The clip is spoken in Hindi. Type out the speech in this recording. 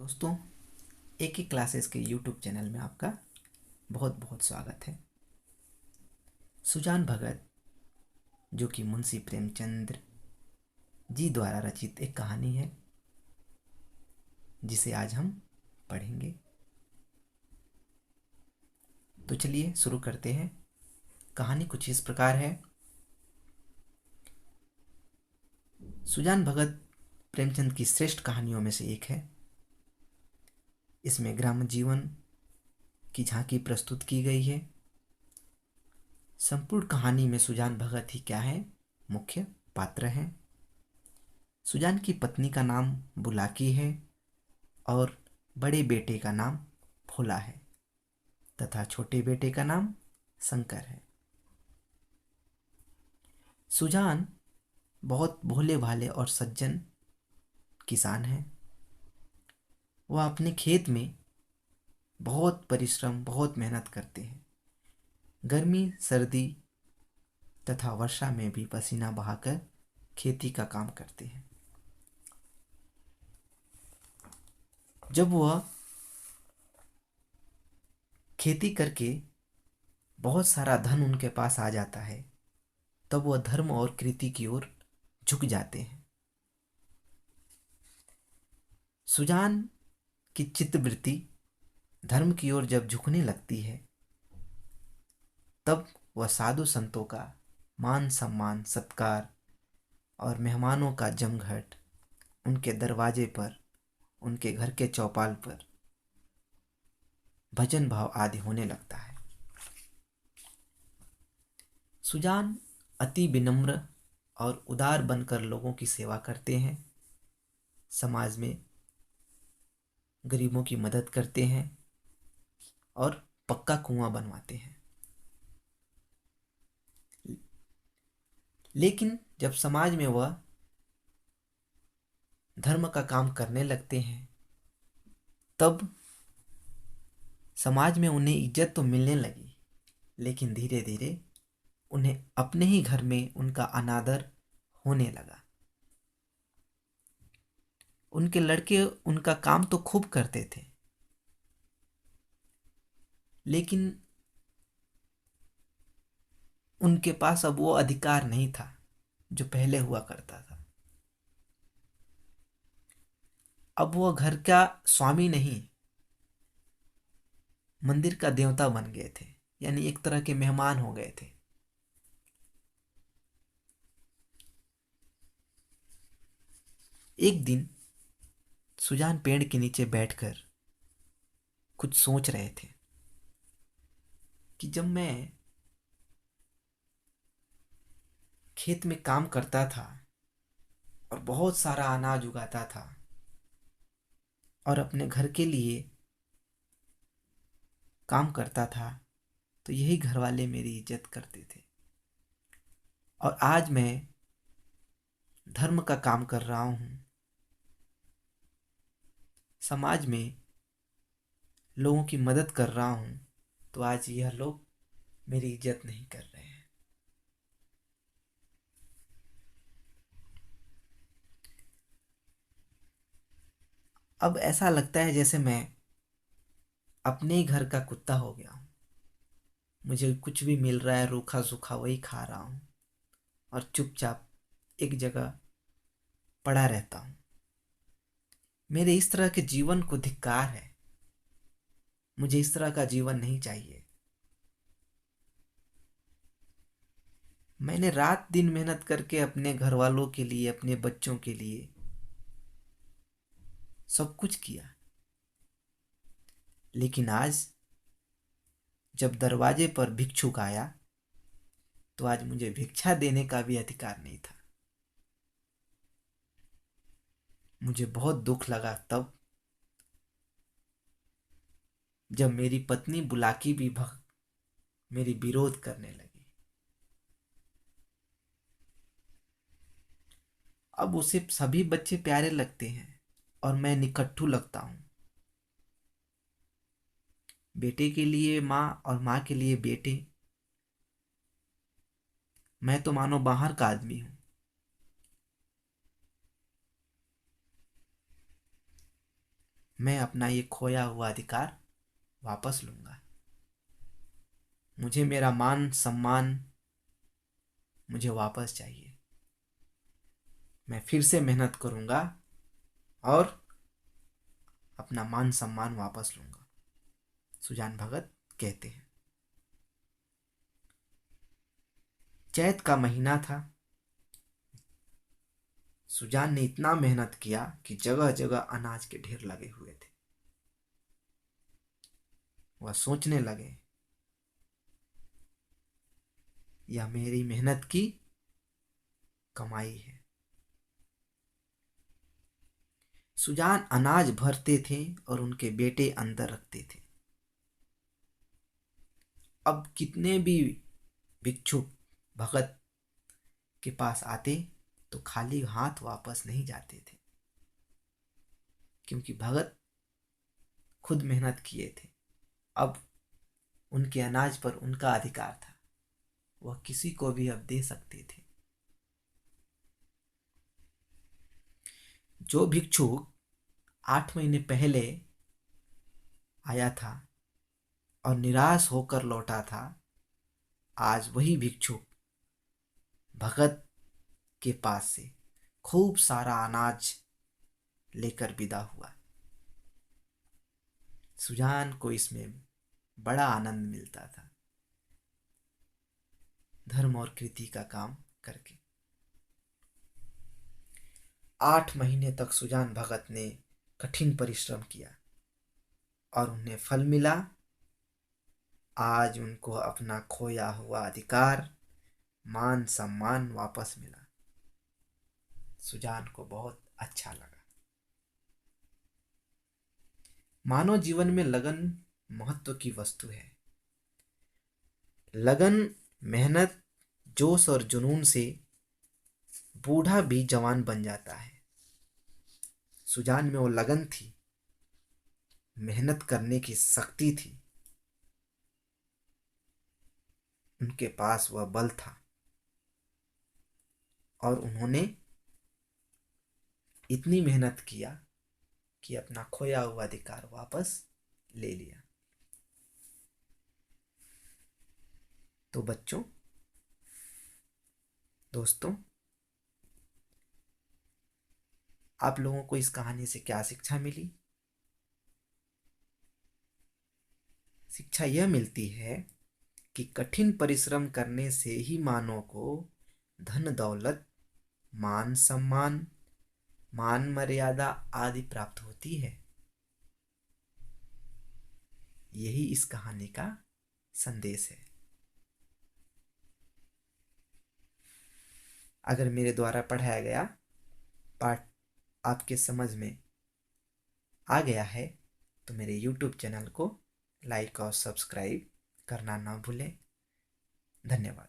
दोस्तों, एक ही क्लासेस के यूट्यूब चैनल में आपका बहुत बहुत स्वागत है। सुजान भगत, जो कि मुंशी प्रेमचंद जी द्वारा रचित एक कहानी है, जिसे आज हम पढ़ेंगे। तो चलिए शुरू करते हैं। कहानी कुछ इस प्रकार है। सुजान भगत प्रेमचंद की श्रेष्ठ कहानियों में से एक है। इसमें ग्राम जीवन की झांकी प्रस्तुत की गई है। संपूर्ण कहानी में सुजान भगत ही क्या है, मुख्य पात्र हैं। सुजान की पत्नी का नाम बुलाकी है और बड़े बेटे का नाम भोला है तथा छोटे बेटे का नाम शंकर है। सुजान बहुत भोले भाले और सज्जन किसान है। वह अपने खेत में बहुत परिश्रम, बहुत मेहनत करते हैं। गर्मी, सर्दी तथा वर्षा में भी पसीना बहाकर खेती का काम करते हैं। जब वह खेती करके बहुत सारा धन उनके पास आ जाता है, तब वह धर्म और कृति की ओर झुक जाते हैं। सुजान की चित्तवृत्ति धर्म की ओर जब झुकने लगती है, तब वह साधु संतों का मान सम्मान, सत्कार और मेहमानों का जमघट उनके दरवाजे पर, उनके घर के चौपाल पर भजन भाव आदि होने लगता है। सुजान अति विनम्र और उदार बनकर लोगों की सेवा करते हैं। समाज में गरीबों की मदद करते हैं और पक्का कुआं बनवाते हैं। लेकिन जब समाज में वह धर्म का काम करने लगते हैं, तब समाज में उन्हें इज्जत तो मिलने लगी, लेकिन धीरे धीरे उन्हें अपने ही घर में उनका अनादर होने लगा। उनके लड़के उनका काम तो खूब करते थे, लेकिन उनके पास अब वो अधिकार नहीं था जो पहले हुआ करता था। अब वो घर का स्वामी नहीं, मंदिर का देवता बन गए थे, यानी एक तरह के मेहमान हो गए थे। एक दिन सुजान पेड़ के नीचे बैठकर कुछ सोच रहे थे कि जब मैं खेत में काम करता था और बहुत सारा अनाज उगाता था और अपने घर के लिए काम करता था, तो यही घर वाले मेरी इज्जत करते थे। और आज मैं धर्म का काम कर रहा हूँ, समाज में लोगों की मदद कर रहा हूँ, तो आज यह लोग मेरी इज्जत नहीं कर रहे हैं। अब ऐसा लगता है जैसे मैं अपने ही घर का कुत्ता हो गया हूँ। मुझे कुछ भी मिल रहा है रूखा सूखा वही खा रहा हूँ और चुपचाप एक जगह पड़ा रहता हूँ। मेरे इस तरह के जीवन को धिक्कार है। मुझे इस तरह का जीवन नहीं चाहिए। मैंने रात दिन मेहनत करके अपने घर वालों के लिए, अपने बच्चों के लिए सब कुछ किया, लेकिन आज जब दरवाजे पर भिक्षुक आया, तो आज मुझे भिक्षा देने का भी अधिकार नहीं था। मुझे बहुत दुख लगा तब जब मेरी पत्नी बुलाकी भी मेरी विरोध करने लगी। अब उसे सभी बच्चे प्यारे लगते हैं और मैं निकट्ठू लगता हूँ। बेटे के लिए माँ और माँ के लिए बेटे। मैं तो मानो बाहर का आदमी हूँ। मैं अपना ये खोया हुआ अधिकार वापस लूंगा। मुझे मेरा मान सम्मान मुझे वापस चाहिए। मैं फिर से मेहनत करूंगा और अपना मान सम्मान वापस लूंगा, सुजान भगत कहते हैं। चैत का महीना था। सुजान ने इतना मेहनत किया कि जगह जगह अनाज के ढेर लगे हुए थे। वह सोचने लगे, यह मेरी मेहनत की कमाई है। सुजान अनाज भरते थे और उनके बेटे अंदर रखते थे। अब कितने भी भिक्षुक भगत के पास आते तो खाली हाथ वापस नहीं जाते थे, क्योंकि भगत खुद मेहनत किए थे। अब उनके अनाज पर उनका अधिकार था, वह किसी को भी अब दे सकते थे। जो भिक्षुक 8 महीने पहले आया था और निराश होकर लौटा था, आज वही भिक्षुक भगत के पास से खूब सारा अनाज लेकर विदा हुआ। सुजान को इसमें बड़ा आनंद मिलता था, धर्म और कृति का काम करके। 8 महीने तक सुजान भगत ने कठिन परिश्रम किया और उन्हें फल मिला। आज उनको अपना खोया हुआ अधिकार, मान सम्मान वापस मिला। सुजान को बहुत अच्छा लगा। मानव जीवन में लगन महत्व की वस्तु है। लगन, मेहनत, जोश और जुनून से बूढ़ा भी जवान बन जाता है। सुजान में वो लगन थी, मेहनत करने की शक्ति थी, उनके पास वह बल था और उन्होंने इतनी मेहनत किया कि अपना खोया हुआ अधिकार वापस ले लिया। तो बच्चों, दोस्तों, आप लोगों को इस कहानी से क्या शिक्षा मिली? शिक्षा यह मिलती है कि कठिन परिश्रम करने से ही मानव को धन दौलत, मान सम्मान, मान मर्यादा आदि प्राप्त होती है। यही इस कहानी का संदेश है। अगर मेरे द्वारा पढ़ाया गया पाठ आपके समझ में आ गया है तो मेरे YouTube चैनल को लाइक और सब्सक्राइब करना ना भूलें। धन्यवाद।